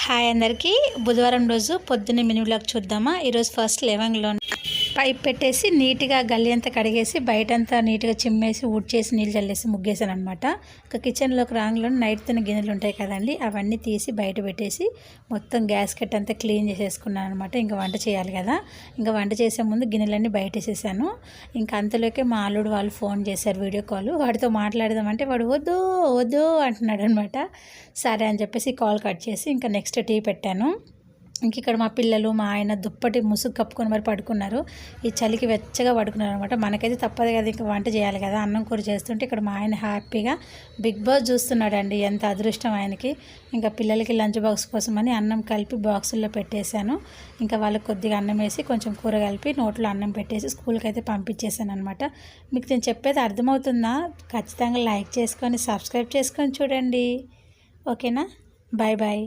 Hi అందరికీ బుధవారం రోజు పొద్దున్నే మినీ వ్లాగ్ చూద్దామా. ఈరోజు ఫస్ట్ లెవెన్లో పైప్ పెట్టేసి నీట్గా గల్లీ అంతా కడిగేసి బయటంతా నీట్గా చిమ్మేసి ఊడ్చేసి నీళ్ళు చల్లేసి ముగ్గేసాను అనమాట. ఇంకా కిచెన్లోకి రాంగ్లో నైట్ తిన్న గిన్నెలు ఉంటాయి కదండి, అవన్నీ తీసి బయట పెట్టేసి మొత్తం గ్యాస్ కట్ అంతా క్లీన్ చేసేసుకున్నాను అనమాట. ఇంకా వంట చేయాలి కదా, ఇంకా వంట చేసే ముందు గిన్నెలన్నీ బయట వేసేసాను. ఇంకా అంతలోకే మా అల్లుడు వాళ్ళు ఫోన్ చేశారు, వీడియో కాల్. వాడితో మాట్లాడదామంటే వాడు వద్దు వద్దు అంటున్నాడు అనమాట. సరే అని చెప్పేసి కాల్ కట్ చేసి ఇంకా నెక్స్ట్ టీ పెట్టాను. ఇంక ఇక్కడ మా పిల్లలు మా ఆయన దుప్పటి ముసుగు కప్పుకొని మరి పడుకున్నారు. ఈ చలికి వెచ్చగా పడుకున్నారు అనమాట. మనకైతే తప్పదు కదా, ఇంకా వంట చేయాలి కదా. అన్నం కూర చేస్తుంటే ఇక్కడ మా ఆయన హ్యాపీగా బిగ్ బాస్ చూస్తున్నాడండి. ఎంత అదృష్టం ఆయనకి. ఇంకా పిల్లలకి లంచ్ బాక్స్ కోసమని అన్నం కలిపి బాక్సుల్లో పెట్టేశాను. ఇంకా వాళ్ళకి కొద్దిగా అన్నం వేసి కొంచెం కూర కలిపి నోట్లో అన్నం పెట్టేసి స్కూల్కి అయితే పంపించేశాను అనమాట. మీకు నేను చెప్పేది అర్థమవుతుందా? ఖచ్చితంగా లైక్ చేసుకొని సబ్స్క్రైబ్ చేసుకొని చూడండి. ఓకేనా? Bye bye.